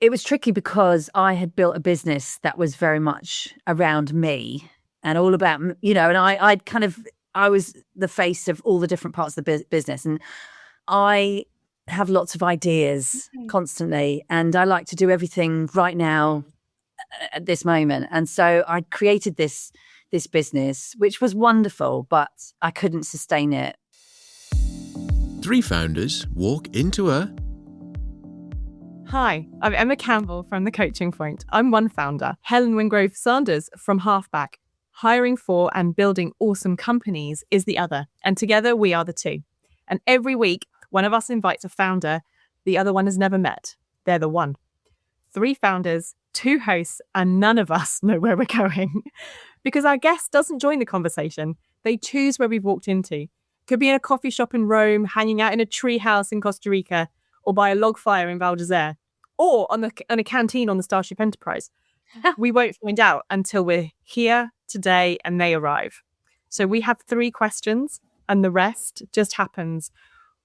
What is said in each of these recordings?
it was tricky because I had built a business that was very much around me and all about, and I was the face of all the different parts of the business. And I have lots of ideas constantly, and I like to do everything right now at this moment. And so I created this business, which was wonderful, but I couldn't sustain it. 3 founders walk into a... Hi, I'm Emma Campbell from The Coaching Point. I'm one founder, Helen Wingrove-Sanders from Halfback. Hiring for and building awesome companies is the other, and together we are the 2. And every week, one of us invites a founder the other one has never met. They're the one. 3 founders, 2 hosts, and none of us know where we're going. Because our guest doesn't join the conversation. They choose where we've walked into. Could be in a coffee shop in Rome, hanging out in a tree house in Costa Rica, or by a log fire in Val d'Isere, or on a canteen on the Starship Enterprise. We won't find out until we're here today and they arrive. So we have 3 questions, and the rest just happens.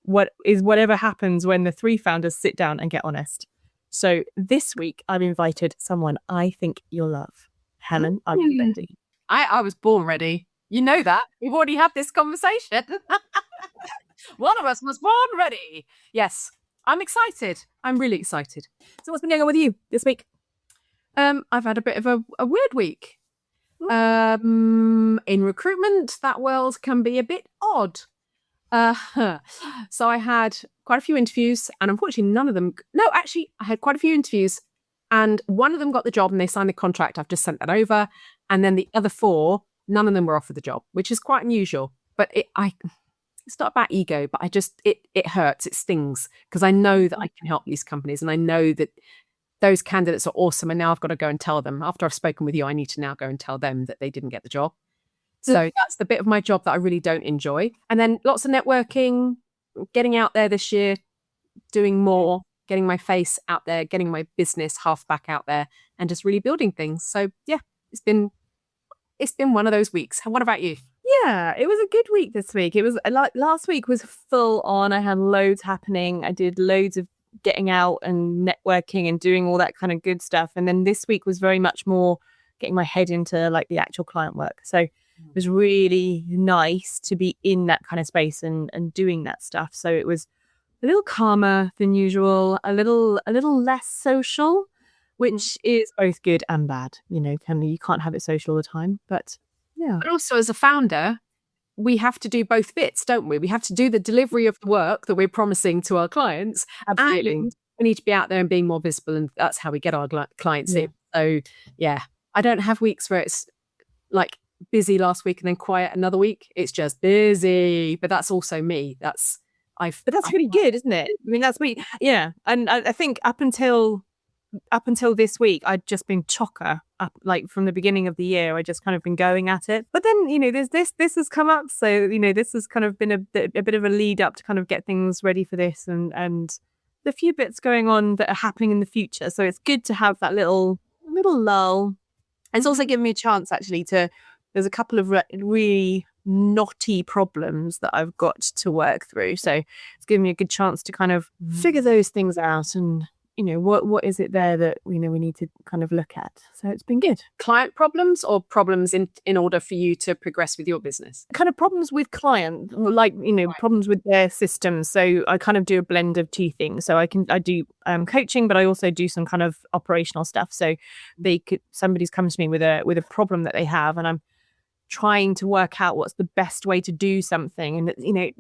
Whatever happens when the 3 founders sit down and get honest. So this week, I've invited someone I think you'll love. Helen, are you ready? I was born ready. You know that. We've already had this conversation. One of us was born ready. Yes, I'm excited. I'm really excited. So what's been going on with you this week? I've had a bit of a weird week. In recruitment, that world can be a bit odd. So I had quite a few interviews, and unfortunately none of them... No, actually, I had quite a few interviews, and one of them got the job and they signed the contract. I've just sent that over. And then the other 4, none of them were offered the job, which is quite unusual. But it's not about ego, but it hurts, it stings, because I know that I can help these companies, and I know that those candidates are awesome, and now I've got to go and tell them. After I've spoken with you, I need to now go and tell them that they didn't get the job. So that's the bit of my job that I really don't enjoy. And then lots of networking, getting out there this year, doing more, getting my face out there, getting my business Halfback out there, and just really building things. So yeah, it's been one of those weeks. What about you? Yeah, it was a good week this week. It was like last week was full on. I had loads happening. I did loads of getting out and networking and doing all that kind of good stuff. And then this week was very much more getting my head into like the actual client work. So it was really nice to be in that kind of space and doing that stuff. So it was a little calmer than usual, a little less social, which is both good and bad. You can't have it social all the time, but yeah. But also as a founder, we have to do both bits, don't we? We have to do the delivery of the work that we're promising to our clients. Absolutely. And we need to be out there and being more visible, and that's how we get our clients in. So yeah, I don't have weeks where it's like busy last week and then quiet another week. It's just busy, but that's also me. But that's really good, isn't it? I mean, that's me. Yeah, and I think up until this week, I'd just been chocker up, like from the beginning of the year. I just kind of been going at it. But then, there's this has come up. So, this has kind of been a bit of a lead up to kind of get things ready for this and the few bits going on that are happening in the future. So it's good to have that little lull. And it's also given me a chance actually there's a couple of really knotty problems that I've got to work through. So it's given me a good chance to kind of figure those things out and what is it there that we need to kind of look at. So it's been good. Client problems or problems in order for you to progress with your business? Kind of problems with client, like, problems with their systems. So I kind of do a blend of 2 things. So I do coaching, but I also do some kind of operational stuff. So somebody's come to me with a problem that they have, and I'm trying to work out what's the best way to do something. And,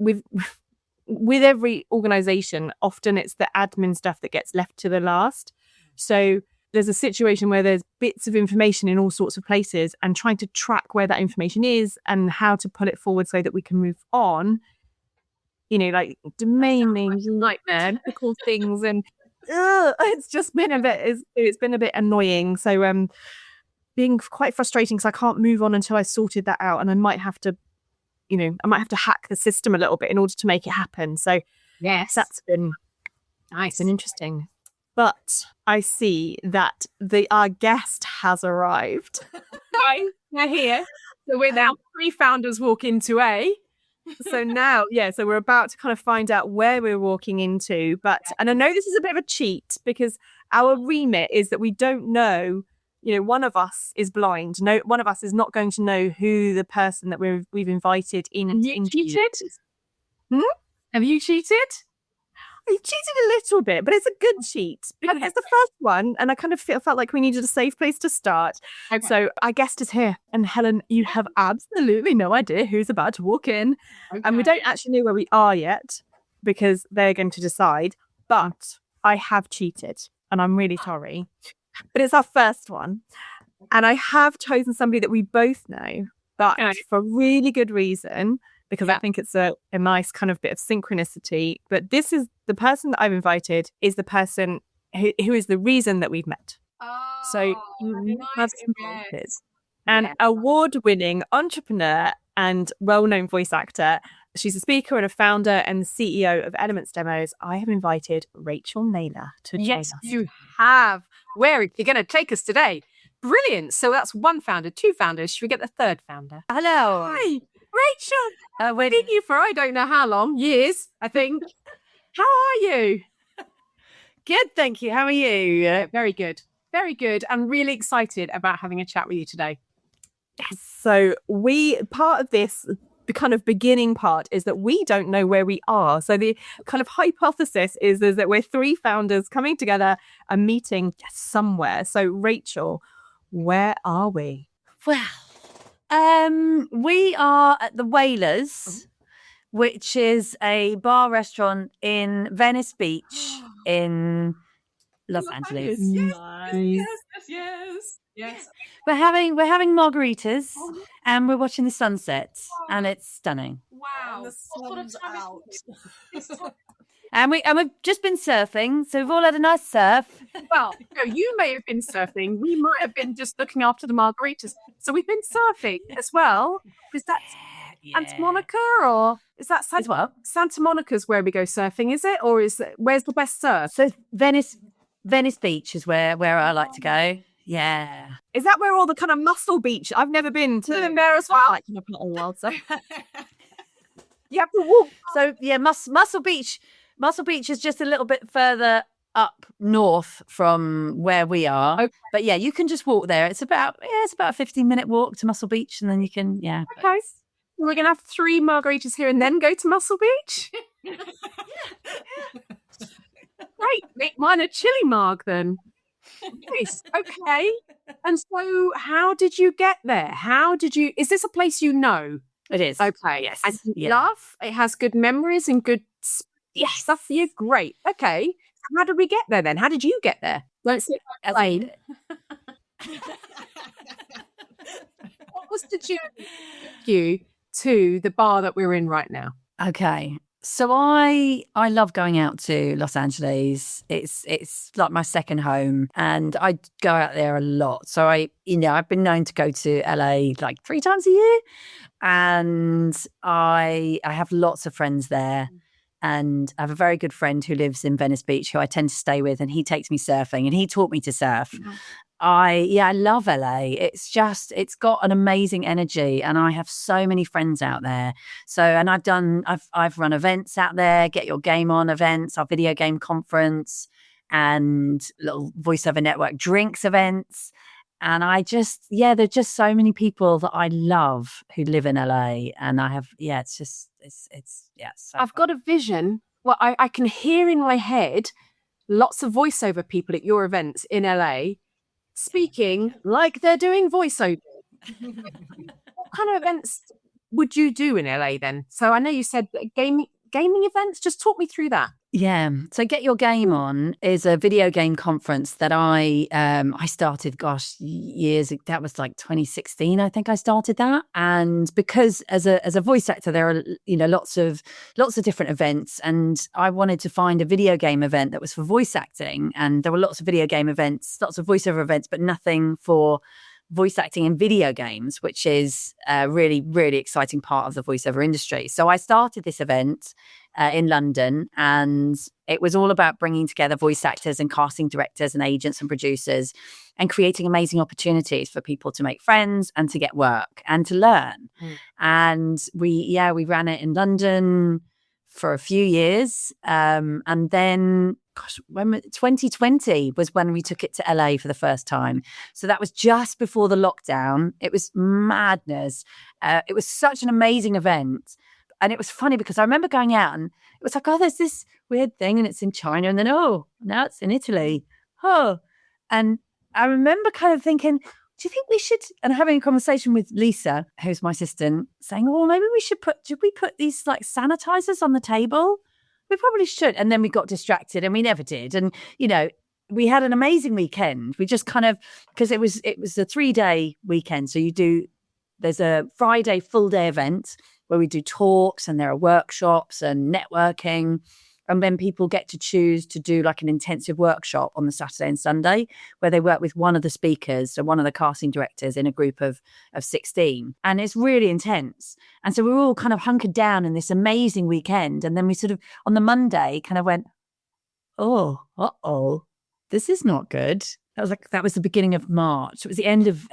with every organization, often it's the admin stuff that gets left to the last. So there's a situation where there's bits of information in all sorts of places, and trying to track where that information is and how to pull it forward so that we can move on. Like domain names, nightmare, typical things, and it's just been it's been a bit annoying. So being quite frustrating because I can't move on until I sorted that out, and I might have to hack the system a little bit in order to make it happen. So yes, that's been nice and interesting. But I see that our guest has arrived. Right, they're here. So we're now 3 founders walk into a. So now, so we're about to kind of find out where we're walking into. And I know this is a bit of a cheat because our remit is that we don't know, one of us is blind. No, one of us is not going to know who the person that we've invited in. Have you cheated? Have you cheated? I cheated a little bit, but it's a good cheat because it's the first one, and I kind of felt like we needed a safe place to start. Okay. So our guest is here, and Helen, you have absolutely no idea who's about to walk in, and we don't actually know where we are yet because they're going to decide. But I have cheated, and I'm really sorry. But it's our first one, and I have chosen somebody that we both know, but for really good reason. Because I think it's a nice kind of bit of synchronicity. But this is the person that I've invited is the person who is the reason that we've met. So you have invited an award-winning entrepreneur and well-known voice actor. She's a speaker and a founder and CEO of Elements Demos. I have invited Rachael Naylor to join us. Yes, you have. Where are you going to take us today? Brilliant. So that's one founder, two founders. Should we get the third founder? Hello. Hi, Rachel. We've been you for I don't know how long, years, I think. How are you? Good, thank you. How are you? Very good. Very good. I'm really excited about having a chat with you today. Yes. So part of this, the kind of beginning part is that we don't know where we are. So the kind of hypothesis is that we're three founders coming together and meeting somewhere. So Rachel, where are we? Well, we are at the Whalers, which is a bar restaurant in Venice Beach in Los Angeles. Yes. We're having margaritas and we're watching the sunset and it's stunning. Wow. The sun's out. And we've just been surfing, so we've all had a nice surf. Well, you may have been surfing. We might have been just looking after the margaritas. So we've been surfing as well. Is that Santa Monica or is that Santa Monica's where we go surfing? Is it, or where's the best surf? So Venice Beach is where I like to go. Yeah. Is that where all the kind of Muscle Beach? I've never been to. In there as well. Like, not a while, so You have to walk. So yeah, Muscle Beach. Muscle Beach is just a little bit further up north from where we are. Okay. But yeah, you can just walk there. It's about a 15-minute walk to Muscle Beach, and then you can Okay. We're gonna have 3 margaritas here and then go to Muscle Beach. Great, make mine a chili marg then. Nice. Okay. And so, how did you get there? Is this a place you know? It is. Okay. Yes. And you love? It has good memories and good stuff for you. Great. Okay. How did we get there then? How did you get there? Let's explain. What was the journey you to the bar that we're in right now? Okay. So I love going out to Los Angeles. It's like my second home, and I go out there a lot. So I've been known to go to LA like 3 times a year, and I have lots of friends there. And I have a very good friend who lives in Venice Beach who I tend to stay with, and he takes me surfing, and he taught me to surf. Mm-hmm. I love LA. It's got an amazing energy, and I have so many friends out there. So, and I've run events out there, Get Your Game On events, our video game conference, and little voiceover network drinks events. And there are just so many people that I love who live in LA, and I have, so I've got a vision. Well, I can hear in my head lots of voiceover people at your events in LA speaking like they're doing voiceover. What kind of events would you do in LA then? So I know you said gaming events. Just talk me through that. Yeah. So Get Your Game On is a video game conference that I started, years. That was like 2016. I think I started that. And because as a voice actor, there are, lots of different events. And I wanted to find a video game event that was for voice acting. And there were lots of video game events, lots of voiceover events, but nothing for voice acting in video games, which is a really, really exciting part of the voiceover industry. So I started this event in London, and it was all about bringing together voice actors and casting directors and agents and producers and creating amazing opportunities for people to make friends and to get work and to learn. And we ran it in London for a few years. And then when 2020 was when we took it to LA for the first time. So that was just before the lockdown. It was madness. It was such an amazing event. And it was funny because I remember going out and it was like, oh, there's this weird thing and it's in China. And then, oh, now it's in Italy. Oh. And I remember kind of thinking, do you think we should, and having a conversation with Lisa, who's my assistant, saying, oh, maybe should we put these like sanitizers on the table? We probably should. And then we got distracted and we never did. And, we had an amazing weekend. We just kind of, because it was a 3-day weekend. So there's a Friday full day event where we do talks and there are workshops and networking. And then people get to choose to do like an intensive workshop on the Saturday and Sunday where they work with one of the speakers, so one of the casting directors in a group of 16. And it's really intense. And so we were all kind of hunkered down in this amazing weekend. And then we sort of, on the Monday, kind of went, oh, this is not good. That was the beginning of March. It was the end of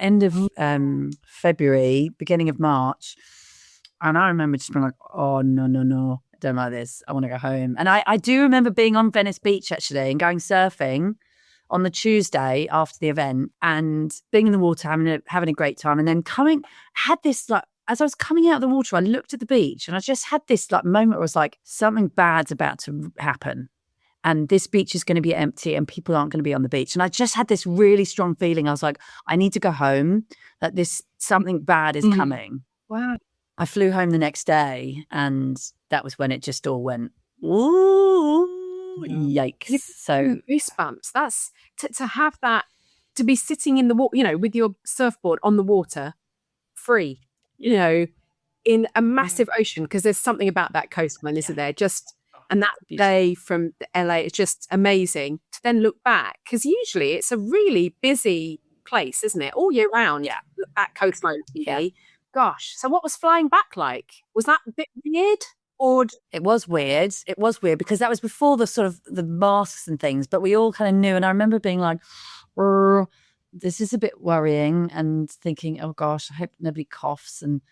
February, beginning of March. And I remember just being like, oh, no. I don't like this. I want to go home. And I do remember being on Venice Beach actually and going surfing on the Tuesday after the event and being in the water, having a great time. And then had this like, as I was coming out of the water, I looked at the beach and I just had this like moment where I was like, something bad's about to happen. And this beach is going to be empty and people aren't going to be on the beach. And I just had this really strong feeling. I was like, I need to go home, that something bad is coming. Wow. I flew home the next day and that was when it just all went, ooh, yikes. So goosebumps. That's to have that, to be sitting in the water, with your surfboard on the water, free, in a massive ocean, because there's something about that coastline, isn't there? And that day from LA, it's just amazing to then look back, because usually it's a really busy place, isn't it? All year round. Yeah. At coastline. Yeah. Gosh. So what was flying back like? Was that a bit weird? Or It was weird. It was weird because that was before the sort of the masks and things, but we all kind of knew. And I remember being like, this is a bit worrying and thinking, oh gosh, I hope nobody coughs. And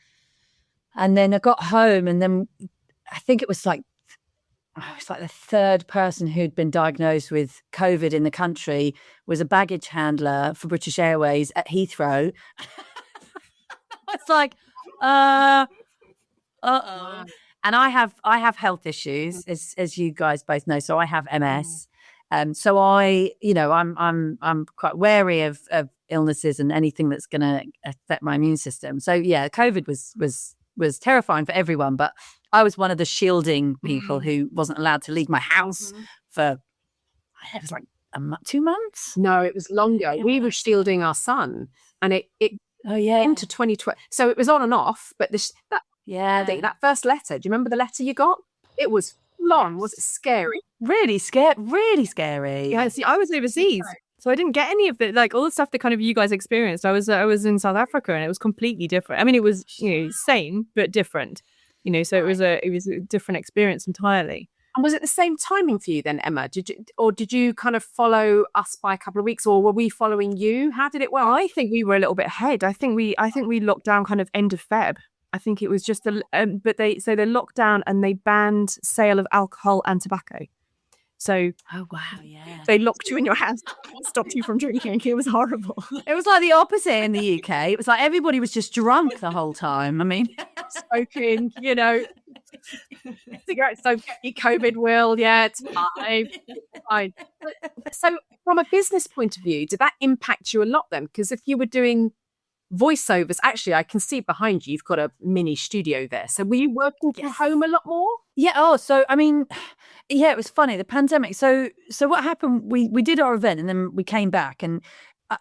then I got home and then I think it was like the third person who'd been diagnosed with COVID in the country was a baggage handler for British Airways at Heathrow. It's like, uh-oh. And I have health issues, as you guys both know. So I have MS. So I'm quite wary of illnesses and anything that's going to affect my immune system. So yeah, COVID was terrifying for everyone, but I was one of the shielding people who wasn't allowed to leave my house for, it was like 2 months. No, it was longer. We were shielding our son, and it into 2020. So it was on and off, but that first letter, do you remember the letter you got? It was long. Was it scary? Really scary. Yeah, see, I was overseas, so I didn't get any of it. Like all the stuff that kind of you guys experienced. I was in South Africa, and it was completely different. I mean, it was same but different. So it was a different experience entirely. And was it the same timing for you then, Emma? Did you kind of follow us by a couple of weeks, or were we following you? How did it work? I think we were a little bit ahead. I think we locked down kind of end of Feb. I think it was just but they locked down and they banned sale of alcohol and tobacco. So oh wow, yeah, they locked you in your house, stopped you from drinking. It was horrible. It was like the opposite in the UK. It was like everybody was just drunk the whole time. I mean, smoking, cigarettes don't get you COVID, Will. Yeah, it's fine. So from a business point of view, did that impact you a lot then? Because if you were doing voiceovers, actually, I can see behind you, you've got a mini studio there. So were you working from home a lot more? Yeah. Oh, so I mean, yeah, it was funny. The pandemic. So what happened? We did our event and then we came back, and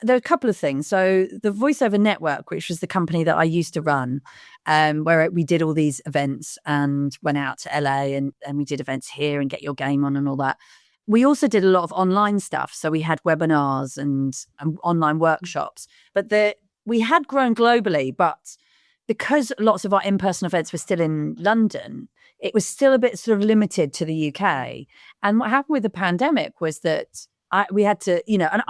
there were a couple of things. So the Voiceover Network, which was the company that I used to run, where we did all these events and went out to LA and we did events here and Get Your Game On and all that. We also did a lot of online stuff. So we had webinars and online workshops, but we had grown globally, but because lots of our in-person events were still in London, it was still a bit sort of limited to the UK. And what happened with the pandemic was that we had to, and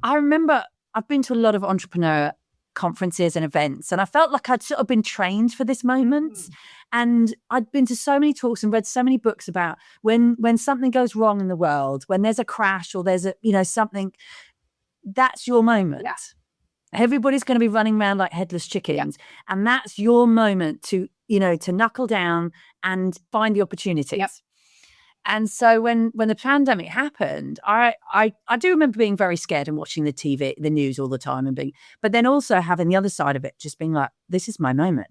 I remember I've been to a lot of entrepreneur conferences and events, and I felt like I'd sort of been trained for this moment. And I'd been to so many talks and read so many books about when something goes wrong in the world, when there's a crash or there's something, that's your moment. Yeah. Everybody's going to be running around like headless chickens. Yeah. And that's your moment to knuckle down and find the opportunities. Yep. And so when the pandemic happened, I do remember being very scared and watching the news all the time but then also having the other side of it, just being like, this is my moment.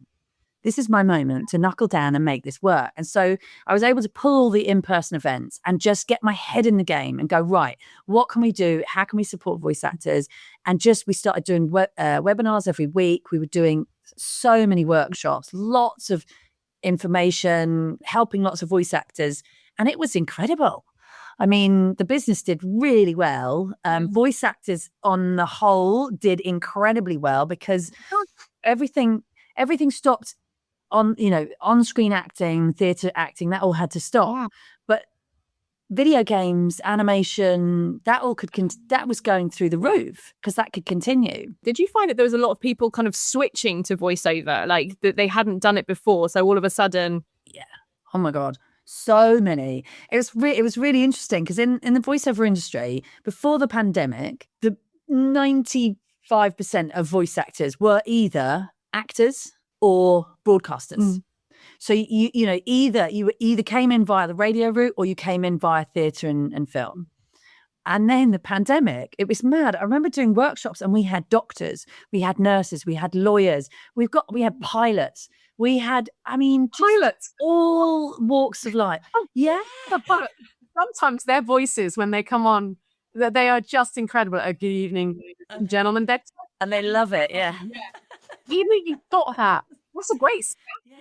This is my moment to knuckle down and make this work. And so I was able to pull the in-person events and just get my head in the game and go, right, what can we do? How can we support voice actors? And we started doing webinars every week. We were doing so many workshops, lots of information, helping lots of voice actors. And it was incredible. I mean, the business did really well. Voice actors on the whole did incredibly well because everything stopped. On-screen acting, theatre acting, that all had to stop. Yeah. But video games, animation, that was going through the roof because that could continue. Did you find that there was a lot of people kind of switching to voiceover, like that they hadn't done it before? So all of a sudden... Yeah. Oh my God. So many. It was really interesting because in the voiceover industry, before the pandemic, the 95% of voice actors were either actors or broadcasters. So you either came in via the radio route or you came in via theatre and film. And then the pandemic, it was mad. I remember doing workshops and we had doctors, we had nurses, we had lawyers, we had pilots, we had, pilots, all walks of life. Oh, yeah. But sometimes their voices when they come on, they are just incredible. Good evening, gentlemen. And they love it, yeah. Even if you thought that, that's a great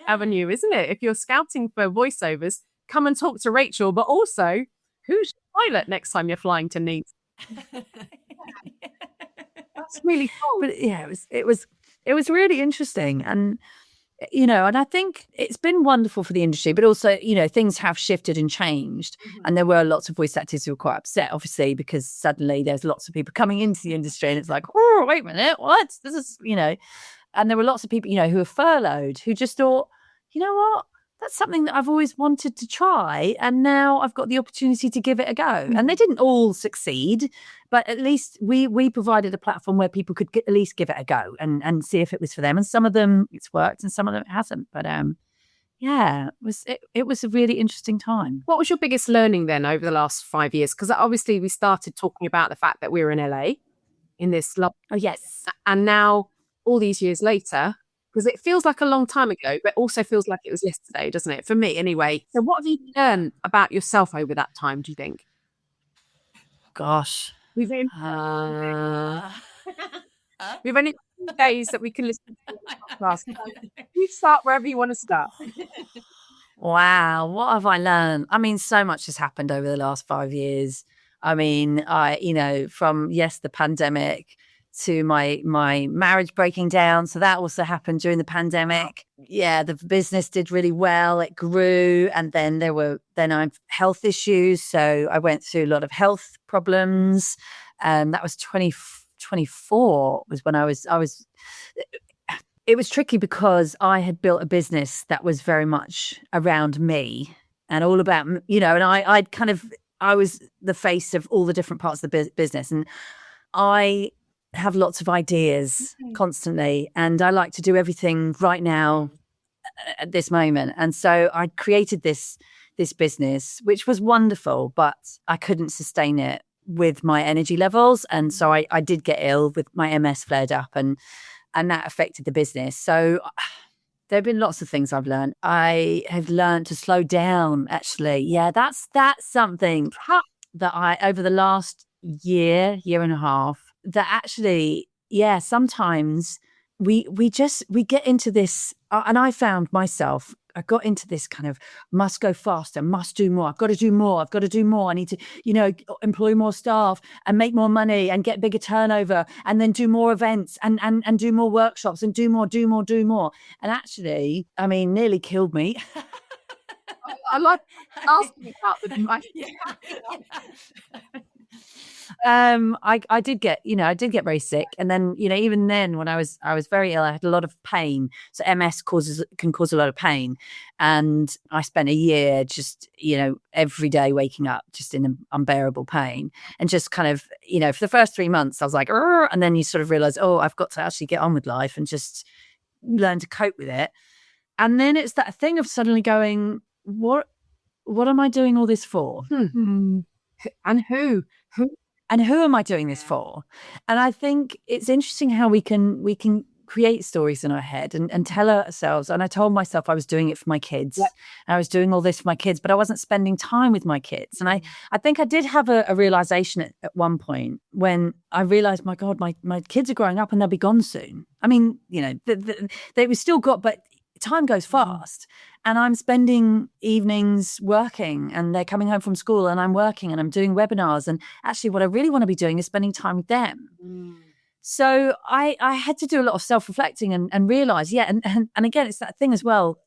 avenue, isn't it? If you're scouting for voiceovers, come and talk to Rachel, but also, who's your pilot next time you're flying to Nice? That's really cool. But yeah, it was really interesting. And, and I think it's been wonderful for the industry, but also, things have shifted and changed. Mm-hmm. And there were lots of voice actors who were quite upset, obviously, because suddenly there's lots of people coming into the industry and it's like, oh, wait a minute, what? This is, and there were lots of people, who were furloughed, who just thought, you know what? That's something that I've always wanted to try. And now I've got the opportunity to give it a go. Mm-hmm. And they didn't all succeed, but at least we provided a platform where people could at least give it a go and see if it was for them. And some of them it's worked and some of them it hasn't. But it was a really interesting time. What was your biggest learning then over the last 5 years? Because obviously we started talking about the fact that we were in LA in this love. Oh, yes. And now all these years later, because it feels like a long time ago, but also feels like it was yesterday, doesn't it? For me, anyway. So what have you learned about yourself over that time, do you think? Gosh. We've only days that we can listen to the podcast. You start wherever you want to start. Wow. What have I learned? So much has happened over the last 5 years. From, the pandemic to my marriage breaking down. So that also happened during the pandemic. Yeah, the business did really well. It grew. And then I have health issues. So I went through a lot of health problems. That was 2024 was when I was, it was tricky because I had built a business that was very much around me and all about, and I was the face of all the different parts of the business. And I have lots of ideas constantly, and I like to do everything right now at this moment. And so I created this business, which was wonderful, but I couldn't sustain it with my energy levels. And so I did get ill with my MS flared up and that affected the business. So there have been lots of things I've learned. I have learned to slow down, actually. Yeah, that's something that I, over the last year and a half, that actually, sometimes we get into this, and I found myself, I got into this kind of must go faster, must do more. I've got to do more. I need to, employ more staff and make more money and get bigger turnover and then do more events and do more workshops and do more. And actually, nearly killed me. I like asking about the I did get, I did get very sick. And then, even then when I was very ill, I had a lot of pain. So MS can cause a lot of pain. And I spent a year just, every day waking up just in unbearable pain. And just kind of, for the first 3 months, I was like, "Arr!" And then you sort of realize, oh, I've got to actually get on with life and just learn to cope with it. And then it's that thing of suddenly going, what am I doing all this for? And who am I doing this for? And I think it's interesting how we can create stories in our head and tell ourselves. And I told myself I was doing it for my kids. Yep. And I was doing all this for my kids, but I wasn't spending time with my kids. And I think I did have a realization at one point when I realized, my God, my kids are growing up and they'll be gone soon. I mean, they were still got, but time goes fast. And I'm spending evenings working and they're coming home from school and I'm working and I'm doing webinars. And actually what I really want to be doing is spending time with them. So I had to do a lot of self-reflecting and realize, and again, it's that thing as well,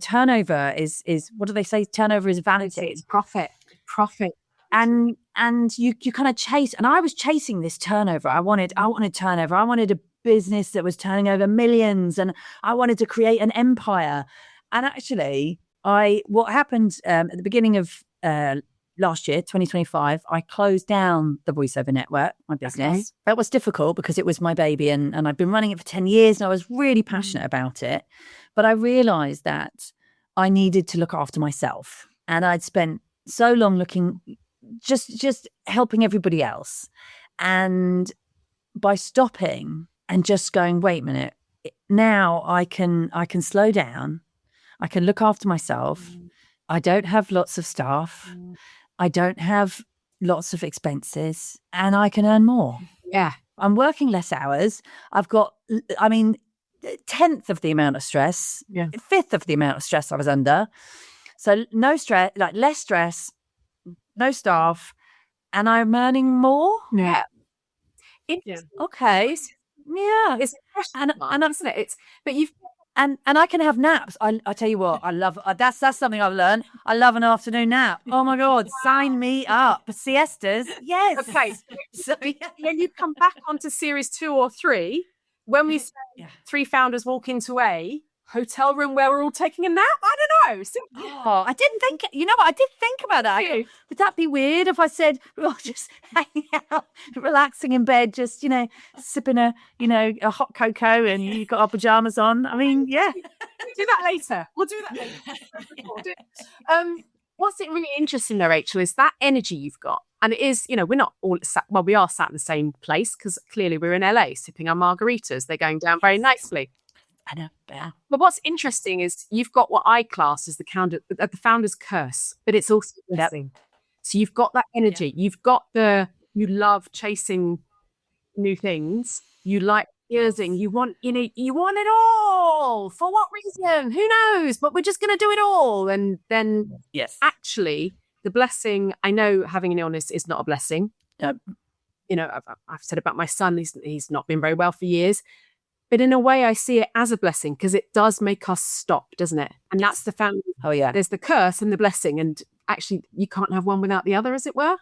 turnover is what do they say? Turnover is vanity. It's profit. And you kind of chase, and I was chasing this turnover. I wanted turnover. I wanted a business that was turning over millions and I wanted to create an empire. And actually, what happened at the beginning of last year, 2025, I closed down the voiceover network, my business. Okay. That was difficult because it was my baby and I've been running it for 10 years and I was really passionate about it. But I realized that I needed to look after myself. And I'd spent so long looking, just helping everybody else. And by stopping and just going, wait a minute, now I can slow down. I can look after myself. I don't have lots of staff. I don't have lots of expenses and I can earn more. Yeah. I'm working less hours. I've got, 10th of the amount of stress, 5th of the amount of stress I was under. So no stress, like less stress, no staff, and I'm earning more. Yeah. Okay. Yeah. It's and isn't it? But you've and I can have naps. I tell you what, I love that's something I've learned. I love an afternoon nap. Oh my God, sign me up. Siestas, yes. Okay. So when you come back onto series 2 or 3, when we say 3 founders walk into a hotel room where we're all taking a nap, I don't know. Oh, I didn't think. You know what? I did think about that. Would that be weird if I said, "Well, just hanging out, relaxing in bed, just sipping a hot cocoa, and you got our pajamas on"? I mean, yeah. We'll do that later. What's it really interesting though, Rachel, is that energy you've got, and it is, we're not all sat. Well, we are sat in the same place because clearly we're in LA sipping our margaritas. They're going down very nicely. I know. Yeah. But what's interesting is you've got what I class as the founder's curse, but it's also a blessing. So you've got that energy. You've got you love chasing new things. You like using. You want it all. For what reason? Who knows? But we're just going to do it all. And then, actually, the blessing. I know having an illness is not a blessing. I've said about my son. He's not been very well for years. But in a way, I see it as a blessing because it does make us stop, doesn't it? And that's the family. Oh, yeah. There's the curse and the blessing. And actually, you can't have one without the other, as it were.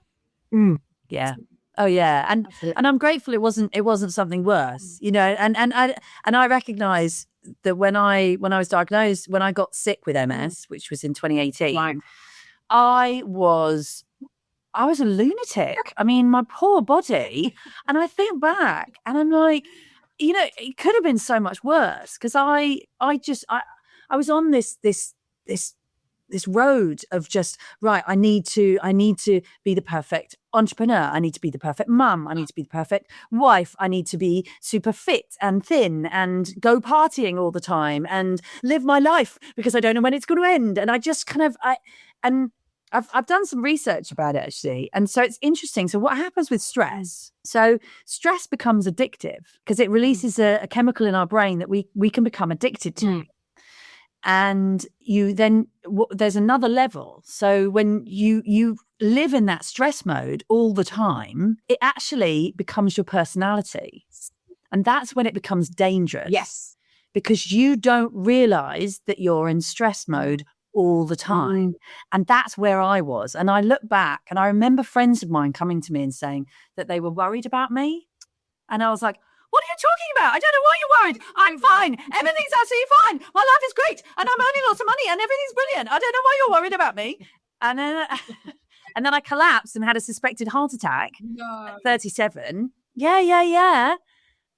Yeah. Oh, yeah. And I'm grateful it wasn't something worse, and I recognize that when I was diagnosed, when I got sick with MS, which was in 2018, right. I was a lunatic. I mean, my poor body. And I think back and I'm like, it could have been so much worse because I was on this road of just, right, I need to be the perfect entrepreneur. I need to be the perfect mum. I need to be the perfect wife. I need to be super fit and thin and go partying all the time and live my life because I don't know when it's going to end. And I just kind of, I've done some research about it actually. And so it's interesting. So what happens with stress? So stress becomes addictive because it releases a chemical in our brain that we can become addicted to. And there's another level. So when you live in that stress mode all the time, it actually becomes your personality. And that's when it becomes dangerous. Yes. Because you don't realize that you're in stress mode all the time. And that's where I was. And I look back and I remember friends of mine coming to me and saying that they were worried about me. And I was like, what are you talking about? I don't know why you're worried. I'm fine. Everything's absolutely fine. My life is great. And I'm earning lots of money and everything's brilliant. I don't know why you're worried about me. And then, and then I collapsed and had a suspected heart attack at 37. Yeah.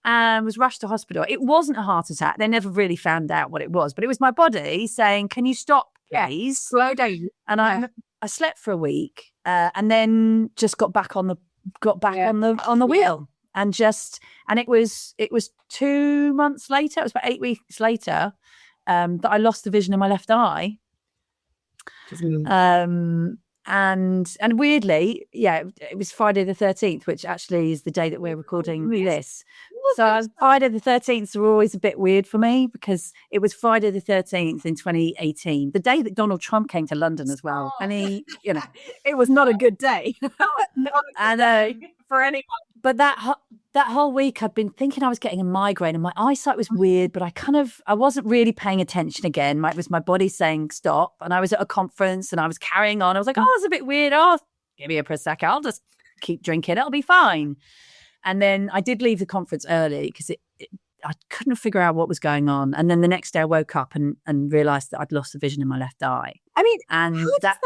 And was rushed to hospital. It wasn't a heart attack. They never really found out what it was, but it was my body saying, can you stop, please? Slow down. And I slept for a week and then just got back on the wheel. And it was 2 months later, it was about 8 weeks later, that I lost the vision in my left eye. And weirdly, it was Friday the 13th, which actually is the day that we're recording this. So Friday the 13th are always a bit weird for me because it was Friday the 13th in 2018, the day that Donald Trump came to London as well. And he, it was not a good day. I know. For anyone. But that whole week I'd been thinking I was getting a migraine and my eyesight was weird, but I wasn't really paying attention again. It was my body saying stop. And I was at a conference and I was carrying on. I was like, oh, it's a bit weird. Oh, give me a Prosecco. I'll just keep drinking. It'll be fine. And then I did leave the conference early because I couldn't figure out what was going on. And then the next day I woke up and realised that I'd lost the vision in my left eye. I mean, and that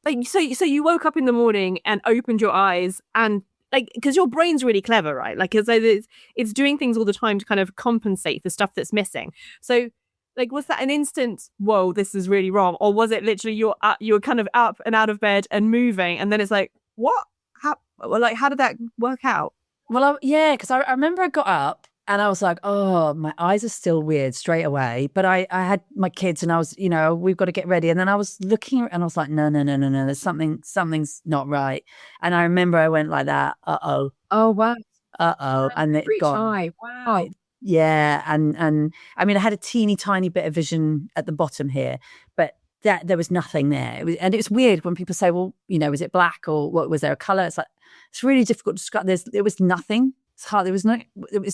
like, so you woke up in the morning and opened your eyes and like, because your brain's really clever, right? Like, it's doing things all the time to kind of compensate for stuff that's missing. So, like, was that an instant, whoa, this is really wrong? Or was it literally you were kind of up and out of bed and moving, and then it's like, what? How did that work out? Well, because I remember I got up and I was like, oh, my eyes are still weird straight away. But I had my kids and I was, we've got to get ready. And then I was looking and I was like, no, there's something's not right. And I remember I went like that, uh-oh. Oh, wow. Uh-oh. And it got, wow. Yeah. And I mean, I had a teeny tiny bit of vision at the bottom here, but there was nothing there. And it's weird when people say, well, is it black or what, was there a color? It's like, it's really difficult to describe. There was nothing. It's hard. There was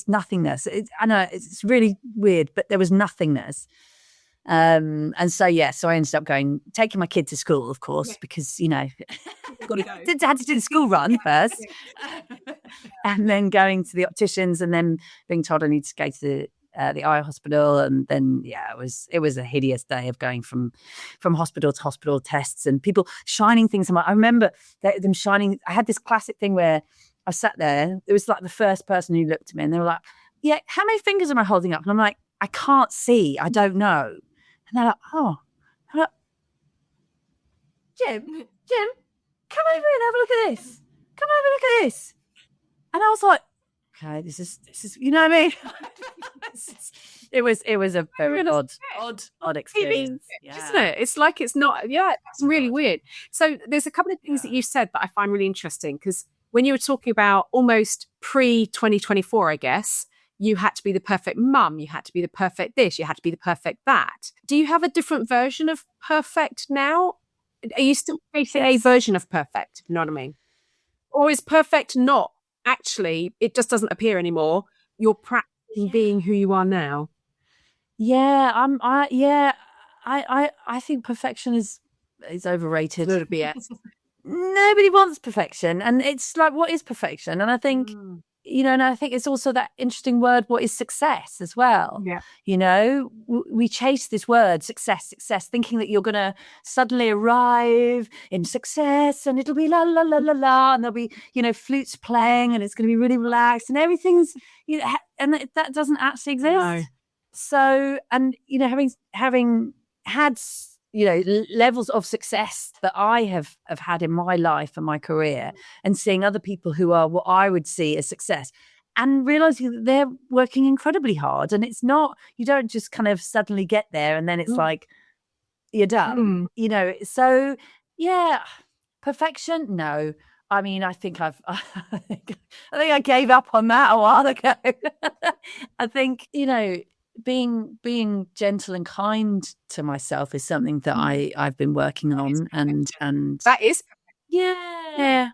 nothingness. I know it's really weird, but there was nothingness. And so I ended up taking my kid to school, of course, because had to do the school run first, and then going to the opticians, and then being told I need to go to the eye hospital, and then it was a hideous day of going from hospital to hospital, tests and people shining things on I remember them shining. I had this classic thing where I sat there. It was like the first person who looked at me and they were like, yeah, how many fingers am I holding up? And I'm like, I can't see. I don't know. And they're like, oh. I'm like, Jim, come over and have a look at this. Come over and look at this. And I was like, okay, this is, you know what I mean? It was a very odd experience. Isn't it? It's like it's not, it's really weird. So there's a couple of things that you said that I find really interesting, because when you were talking about almost pre-2024, I guess, you had to be the perfect mum, you had to be the perfect this, you had to be the perfect that. Do you have a different version of perfect now? Are you still creating a version of perfect? You know what I mean? Or is perfect not actually, it just doesn't appear anymore? You're practicing being who you are now. I think perfection is overrated. A little bit. Nobody wants perfection, and it's like, what is perfection? And I think and I think it's also that interesting word, what is success as well. We chase this word success, thinking that you're gonna suddenly arrive in success and it'll be la la la la la, and there'll be flutes playing and it's gonna be really relaxed and everything's and that doesn't actually exist. No. So, and having had levels of success that I have had in my life and my career, and seeing other people who are what I would see as success, and realizing that they're working incredibly hard, and it's not, you don't just kind of suddenly get there and then it's like you're done. So perfection, no. I mean, I think I gave up on that a while ago. I think being gentle and kind to myself is something that I've been working on, and that is I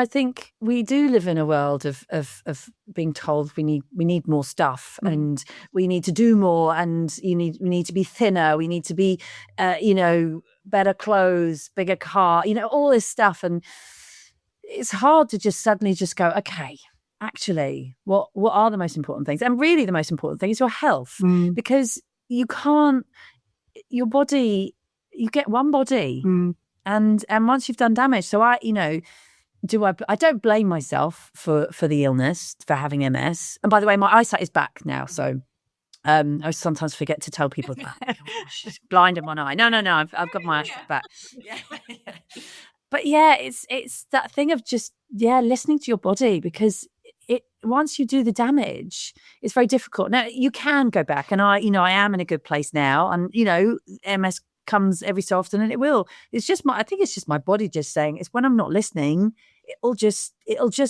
think we do live in a world of being told we need more stuff and we need to do more and we need to be thinner, we need to be, better clothes, bigger car, all this stuff. And it's hard to just suddenly just go, okay, actually, what are the most important things? And really the most important thing is your health, because you can't, your body, you get one body and once you've done damage. So I don't blame myself for the illness, for having MS. And by the way, my eyesight is back now. So I sometimes forget to tell people that. Gosh, blind in one eye. No, I've got my eyesight back. But yeah, it's that thing of just, listening to your body, because once you do the damage, it's very difficult. Now you can go back, and I am in a good place now, and MS comes every so often, and it will. I think it's just my body just saying, it's when I'm not listening, it'll just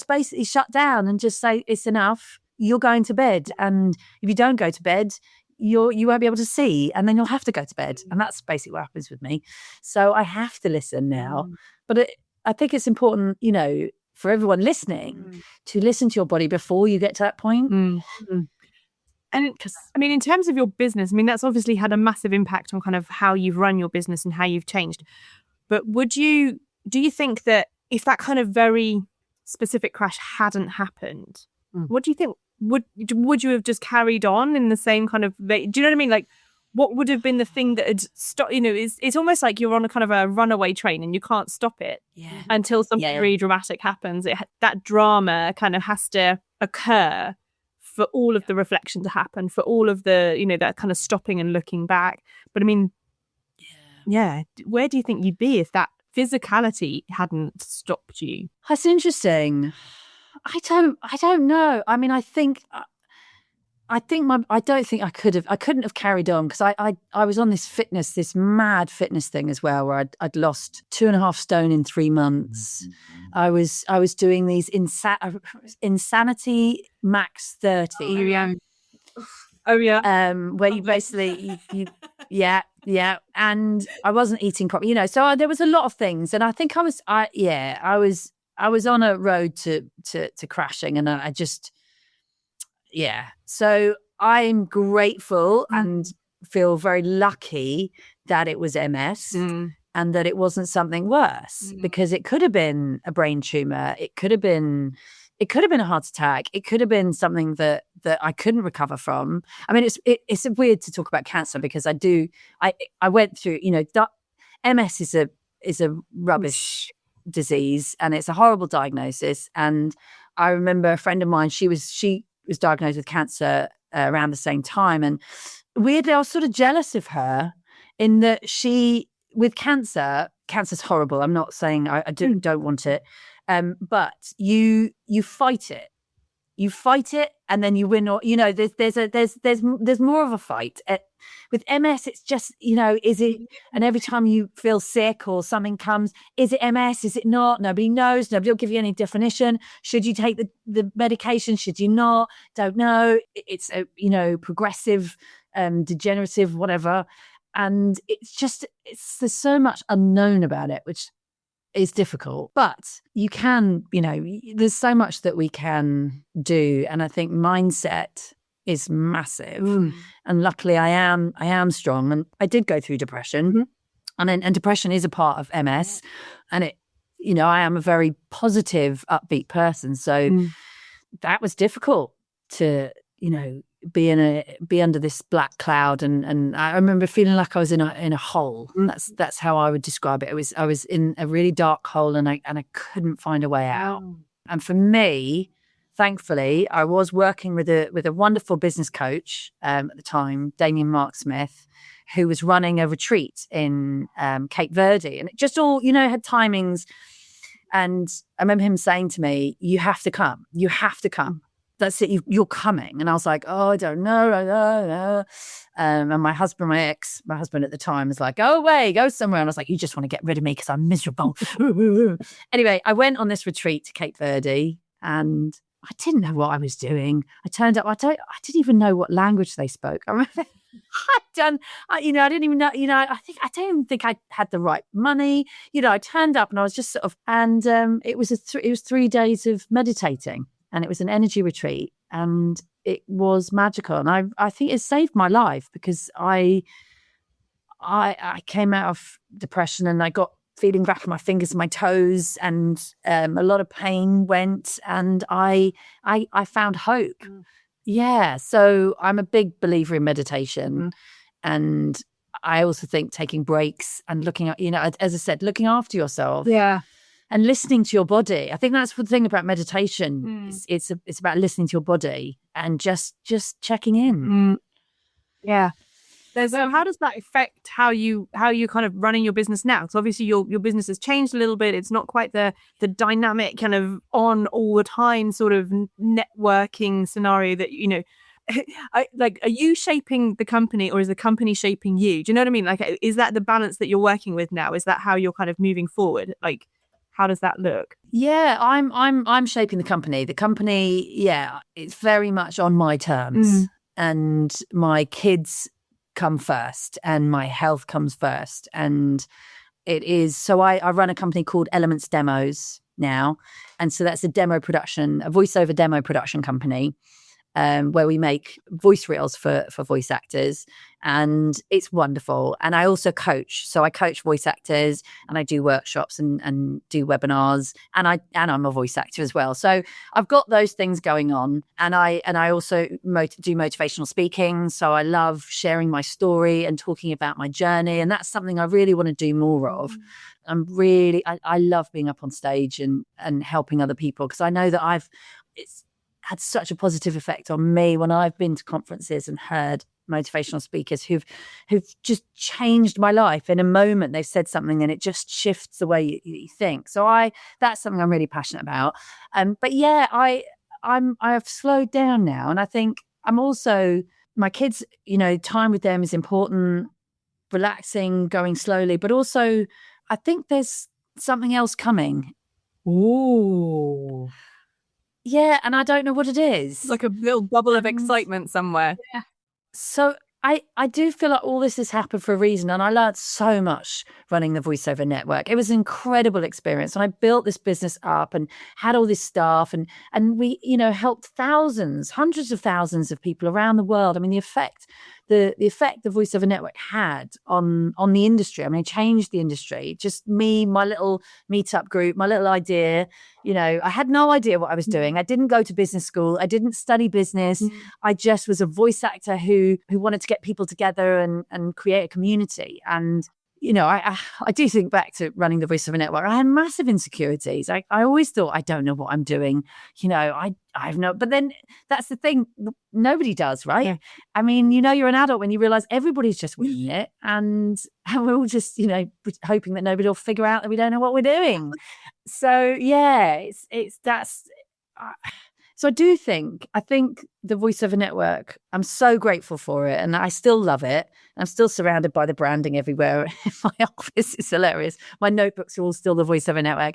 basically shut down and just say, it's enough. You're going to bed, and if you don't go to bed, you won't be able to see, and then you'll have to go to bed. And that's basically what happens with me. So I have to listen now. But I think it's important, for everyone listening to listen to your body before you get to that point. And I mean, in terms of your business, I mean, that's obviously had a massive impact on kind of how you've run your business and how you've changed. But do you think that if that kind of very specific crash hadn't happened, what do you think? Would you have just carried on in the same kind of do you know what I mean? Like, what would have been the thing that had stopped? It's almost like you're on a kind of a runaway train and you can't stop it until something really dramatic happens. That drama kind of has to occur for all of the reflection to happen, for all of the, that kind of stopping and looking back. But I mean, where do you think you'd be if that physicality hadn't stopped you? That's interesting. I don't know. I mean, I don't think I couldn't have carried on, because I was on this mad fitness thing as well, where I'd lost 2.5 stone in 3 months. I was doing these insanity max 30. Oh yeah. Where you basically and I wasn't eating properly, so there was a lot of things, and I think I was on a road to crashing, and I just, So I'm grateful and feel very lucky that it was MS and that it wasn't something worse, because it could have been a brain tumor. It could have been a heart attack. It could have been something that I couldn't recover from. I mean, it's weird to talk about cancer, because I went through, MS is a rubbish disease, and it's a horrible diagnosis. And I remember a friend of mine, she was diagnosed with cancer around the same time, and weirdly I was sort of jealous of her, in that with cancer's horrible. I'm not saying I don't want it, but you fight it and then you win. Or there's more of a fight. With MS, it's just, is it? And every time you feel sick or something comes, is it MS? Is it not? Nobody knows. Nobody will give you any definition. Should you take the medication? Should you not? Don't know. It's progressive, degenerative, whatever. And there's so much unknown about it, which is difficult. But you can, there's so much that we can do. And I think mindset is massive. And luckily I am strong. And I did go through depression. And depression is a part of MS. And I am a very positive, upbeat person. So that was difficult to, be under this black cloud. And I remember feeling like I was in a hole. That's how I would describe it. I was in a really dark hole, and I couldn't find a way out. And for me, thankfully, I was working with a wonderful business coach at the time, Damien Mark Smith, who was running a retreat in Cape Verde. And it just all, had timings. And I remember him saying to me, you have to come. You have to come. That's it. You're coming. And I was like, oh, I don't know. And my husband at the time was like, go away, go somewhere. And I was like, you just want to get rid of me because I'm miserable. Anyway, I went on this retreat to Cape Verde, and I didn't know what I was doing. I turned up. I didn't even know what language they spoke. I remember I didn't even know, I don't even think I had the right money. I turned up and I was just sort of, and it was 3 days of meditating, and it was an energy retreat. and it was magical. And I think it saved my life because I came out of depression and I got feeling back in my fingers and my toes, and a lot of pain went, and I found hope. Yeah. So I'm a big believer in meditation, and I also think taking breaks and looking at, as I said, looking after yourself. Yeah. And listening to your body. I think that's the thing about meditation. It's about listening to your body and just checking in. Yeah. So how does that affect how you kind of running your business now? Because obviously your business has changed a little bit. It's not quite the dynamic kind of on all the time sort of networking scenario that, are you shaping the company or is the company shaping you? Do you know what I mean? Like, is that the balance that you're working with now? Is that how you're kind of moving forward? Like, how does that look? Yeah, I'm shaping the company. The company, yeah, it's very much on my terms, and my kids come first, and my health comes first, and it is. So I run a company called Elements Demos now, and so that's a voiceover demo production company. Where we make voice reels for voice actors, and it's wonderful. And I also coach. So I coach voice actors, and I do workshops and do webinars, and I'm a voice actor as well. So I've got those things going on, and I also do motivational speaking. So I love sharing my story and talking about my journey, and that's something I really want to do more of. I love being up on stage and helping other people, because I know that it's had such a positive effect on me when I've been to conferences and heard motivational speakers who've just changed my life in a moment. They've said something and it just shifts the way you think. So that's something I'm really passionate about. But yeah, I've slowed down now, and I think I'm also, my kids, time with them is important, relaxing, going slowly, but also I think there's something else coming. Ooh. Yeah, and I don't know what it is. It's like a little bubble of excitement somewhere. Yeah. So I do feel like all this has happened for a reason, and I learned so much running the voiceover network. It was an incredible experience, and I built this business up and had all this staff, and we helped thousands, hundreds of thousands of people around the world. I mean, the effect the voiceover network had on the industry. I mean, it changed the industry. Just me, my little meetup group, my little idea. I had no idea what I was doing. I didn't go to business school. I didn't study business. I just was a voice actor who wanted to get people together and create a community. And I do think back to running the voiceover network. I had massive insecurities. I always thought, I don't know what I'm doing. I've no, but then that's the thing. Nobody does, right? Yeah. I mean, you're an adult when you realize everybody's just winging it, and we're all just, hoping that nobody will figure out that we don't know what we're doing. So yeah, so I think the voiceover network, I'm so grateful for it, and I still love it. I'm still surrounded by the branding everywhere in my office. It's hilarious. My notebooks are all still the voiceover network,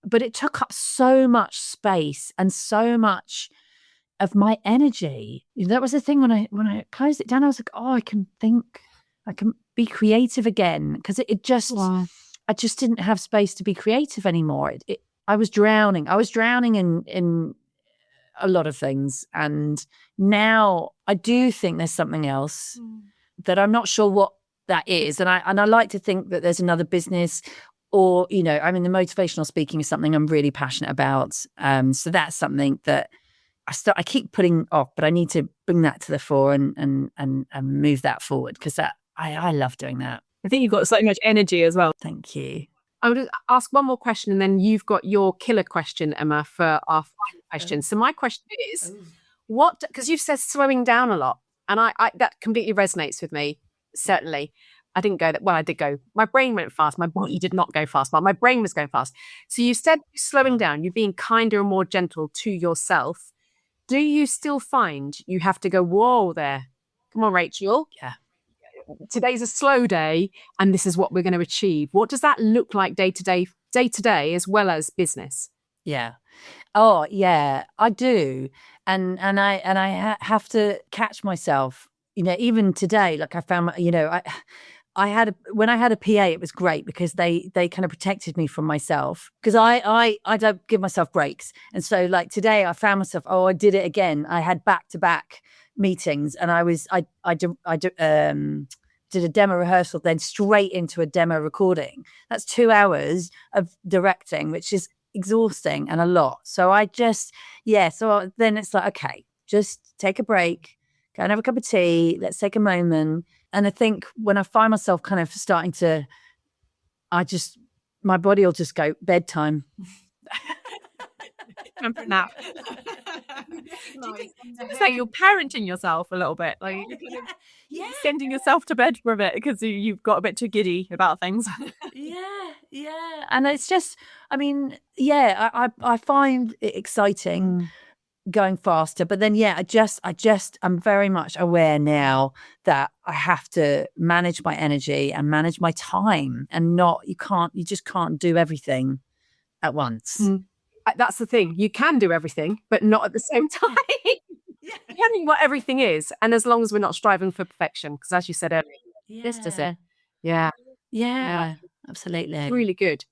but it took up so much space and so much of my energy. That was the thing when I closed it down. I was like, oh, I can be creative again, because I just didn't have space to be creative anymore. I was drowning. in a lot of things, and now I do think there's something else that I'm not sure what that is, and I like to think that there's another business, or the motivational speaking is something I'm really passionate about. So that's something that I keep putting off, but I need to bring that to the fore and move that forward, because I love doing that. I think you've got so much energy as well. Thank you. I would ask one more question, and then you've got your killer question, Emma, for our final question. So my question is, because you've said slowing down a lot, and I that completely resonates with me, certainly. I didn't go I did go. My brain went fast. My body did not go fast, but my brain was going fast. So you said slowing down, you're being kinder and more gentle to yourself. Do you still find you have to go, whoa there? Come on, Rachel. Yeah. Today's a slow day, and this is what we're going to achieve. What does that look like day to day, as well as business? Yeah. Oh, yeah, I do. And I have to catch myself, even today, like I found, when I had a PA, it was great because they kind of protected me from myself, because I don't give myself breaks. And so like today I found myself, I did it again. I had back-to-back meetings, and I did a demo rehearsal, then straight into a demo recording. That's 2 hours of directing, which is exhausting and a lot. So so then it's like, okay, just take a break, go and have a cup of tea, let's take a moment. And I think when I find myself kind of starting to, my body will just go bedtime. Time for a nap. Do you think it's like you're parenting yourself a little bit, like sending yourself to bed for a bit because you've got a bit too giddy about things? Yeah. And it's just, I mean, I find it exciting going faster, but then I'm very much aware now that I have to manage my energy and manage my time, and you just can't do everything at once. That's the thing. You can do everything, but not at the same time. Depending what everything is, and as long as we're not striving for perfection, because as you said earlier, this does it. Yeah, absolutely, really good.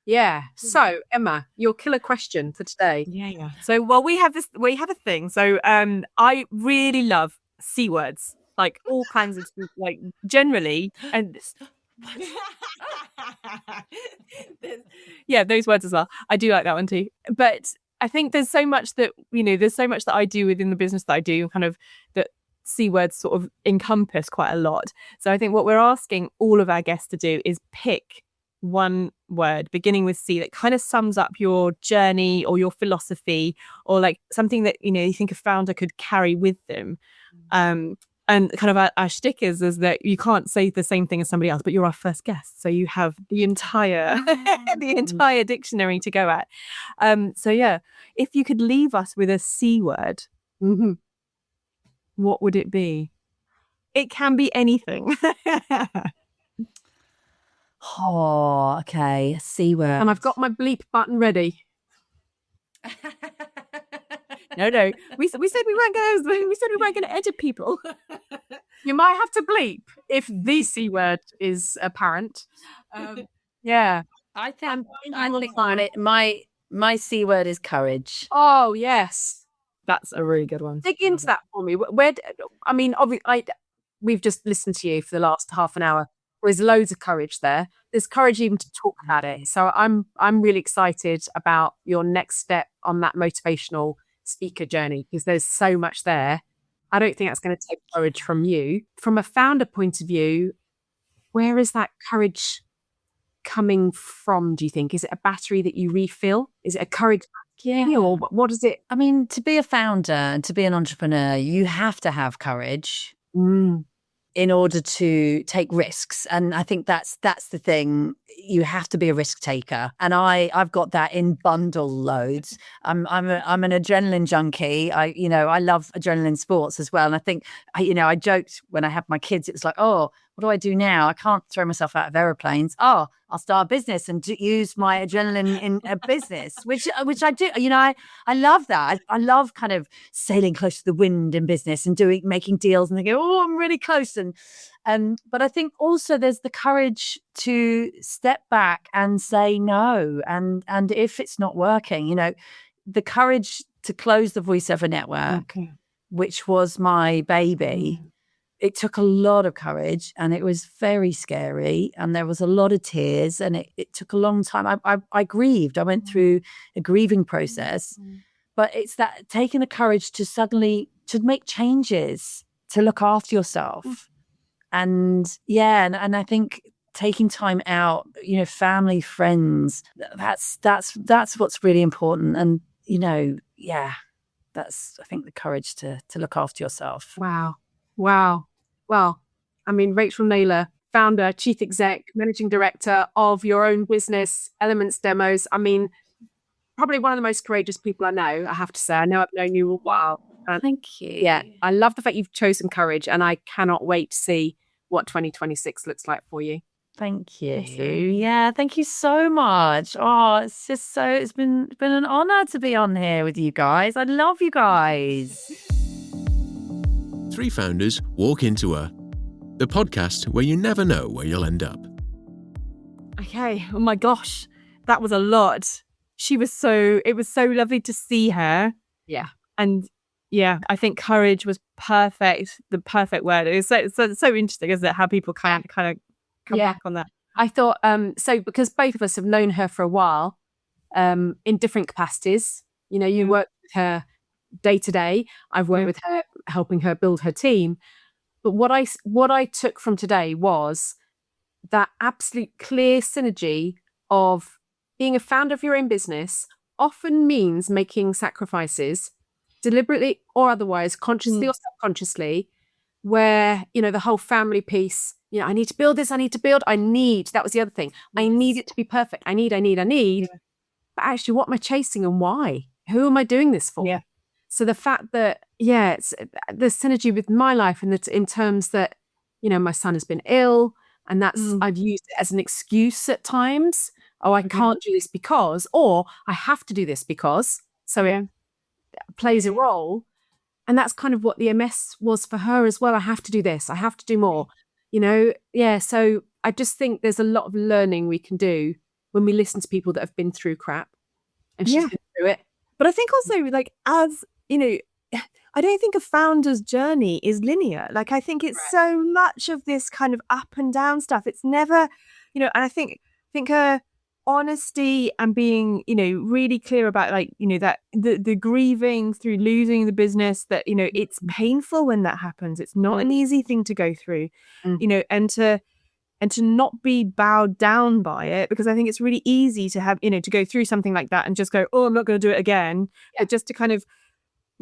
Yeah. So Emma, your killer question for today. Yeah. So we have a thing. So I really love C words, like all kinds of, like generally, and yeah, those words as well. I do like that one too. But I think there's so much that I do within the business that I do, kind of, that C words sort of encompass quite a lot. So I think what we're asking all of our guests to do is pick one word beginning with C that kind of sums up your journey or your philosophy, or like something that you think a founder could carry with them. And kind of our shtick is that you can't say the same thing as somebody else, but you're our first guest, so you have the entire dictionary to go at. So yeah, if you could leave us with a C word, what would it be? It can be anything. Oh, okay. C word. And I've got my bleep button ready. No. We said we weren't going to edit people. You might have to bleep if the C word is apparent. Yeah. I think on it. My C word is courage. Oh yes, that's a really good one. Dig into that for me. We've just listened to you for the last half an hour. There's loads of courage there. There's courage even to talk about it. So I'm really excited about your next step on that motivational speaker journey, because there's so much there. I don't think that's going to take courage from you. From a founder point of view, where is that courage coming from, do you think? Is it a battery that you refill? Is it a courage battery, or what is it? I mean, to be a founder and to be an entrepreneur, you have to have courage in order to take risks. And I think that's the thing. You have to be a risk taker. And I've got that in bundle loads. I'm an adrenaline junkie. I love adrenaline sports as well. And I think, I joked when I had my kids, it was like, oh, what do I do now? I can't throw myself out of aeroplanes. Oh, I'll start a business and use my adrenaline in a business, which I do. I love that. I love kind of sailing close to the wind in business and making deals, and they go, oh, I'm really close. But I think also there's the courage to step back and say no. And if it's not working, the courage to close the voiceover network, which was my baby. It took a lot of courage, and it was very scary, and there was a lot of tears, and it took a long time. I grieved. I went through a grieving process, but it's that taking the courage to make changes, to look after yourself. And I think taking time out, family, friends, that's what's really important. And, that's, I think, the courage to look after yourself. Wow. Well, Rachael Naylor, founder, chief exec, managing director of your own business, Elements Demos. Probably one of the most courageous people I know, I have to say. I know I've known you a while. Thank you. Yeah, I love the fact you've chosen courage, and I cannot wait to see what 2026 looks like for you. Thank you. Yeah, thank you so much. Oh, it's been an honor to be on here with you guys. I love you guys. 3 founders walk into a the podcast where you never know where you'll end up. Okay. Oh my gosh. That was a lot. It was so lovely to see her. Yeah. And yeah, I think courage was perfect. The perfect word. It's so interesting, isn't it? How people kind of come back on that. I thought, so because both of us have known her for a while, in different capacities, you work with her day to day. I've worked with her, helping her build her team. But what I took from today was that absolute clear synergy of being a founder of your own business often means making sacrifices, deliberately or otherwise, consciously or subconsciously, where, the whole family piece, I need to build this, that was the other thing. I need it to be perfect. I need. Yeah. But actually, what am I chasing and why? Who am I doing this for? Yeah. So the fact that, it's the synergy with my life in terms that, my son has been ill, and that's, I've used it as an excuse at times. Oh, I can't do this because, or I have to do this because. So it plays a role. And that's kind of what the MS was for her as well. I have to do this. I have to do more, So I just think there's a lot of learning we can do when we listen to people that have been through crap and she's been through it. But I think also, as I don't think a founder's journey is linear. I think it's so much of this kind of up and down stuff. It's never, and I think her honesty and being, really clear about that the grieving through losing the business, that, it's painful when that happens. It's not an easy thing to go through, and to not be bowed down by it, because I think it's really easy to have, to go through something like that and just go, oh, I'm not going to do it again. But just to kind of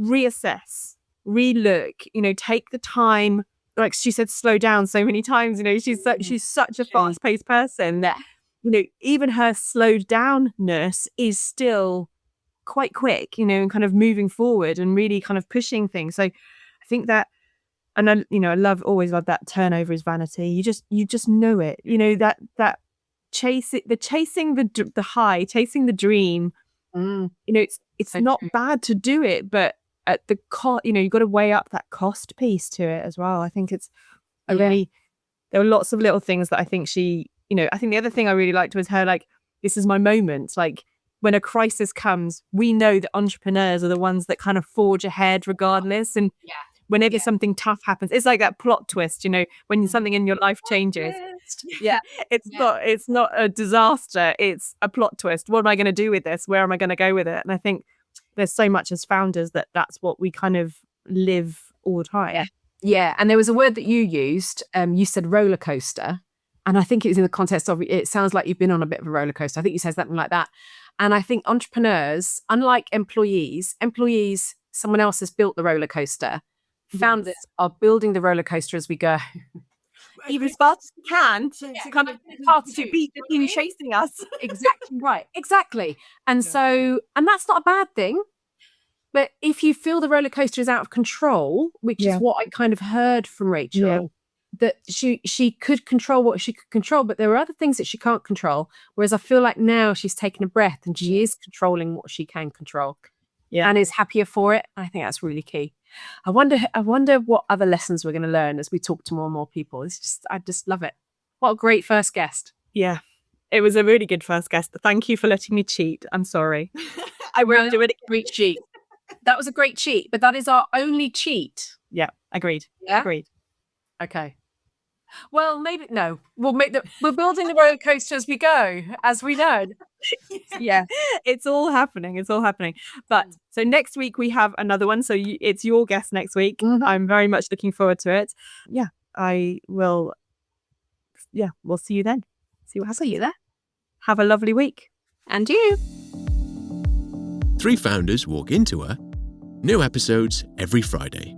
reassess, relook, take the time, like she said, slow down so many times. She's such a fast-paced person that, even her slowed downness is still quite quick, and kind of moving forward and really kind of pushing things. So I think that, and I always love that turnover is vanity. You just know it, that chasing the high, chasing the dream. It's so not bad to do it, but at the cost, you've got to weigh up that cost piece to it as well. I think it's there were lots of little things that I think she, I think the other thing I really liked was her, this is my moment. When a crisis comes, we know that entrepreneurs are the ones that kind of forge ahead regardless. And whenever something tough happens, it's like that plot twist, when something in your life changes. It's not a disaster. It's a plot twist. What am I going to do with this? Where am I going to go with it? And I think there's so much as founders that's what we kind of live all the time. Yeah. And there was a word that you used. You said roller coaster. And I think it was in the context of, it sounds like you've been on a bit of a roller coaster. I think you said something like that. And I think entrepreneurs, unlike employees, someone else has built the roller coaster. Founders are building the roller coaster as we go. Even as fast as we can to kind of to beat the team chasing us. Exactly right. Exactly. And so, and that's not a bad thing. But if you feel the roller coaster is out of control, which is what I kind of heard from Rachael, that she could control what she could control, but there are other things that she can't control. Whereas I feel like now she's taken a breath and she is controlling what she can control. And is happier for it. I think that's really key. I wonder what other lessons we're going to learn as we talk to more and more people. I just love it. What a great first guest. Yeah, it was a really good first guest. Thank you for letting me cheat. I'm sorry. I won't do it again. Great cheat. That was a great cheat, but that is our only cheat. Yeah, agreed. Yeah? Agreed. Okay. Well, maybe no. We're building the roller coaster as we go, as we know. Yeah, it's all happening. But so next week we have another one. So it's your guest next week. I'm very much looking forward to it. Yeah, I will. Yeah, we'll see you then. See what happens. See you there. Have a lovely week. And you. 3 Founders Walk Into a. New episodes every Friday.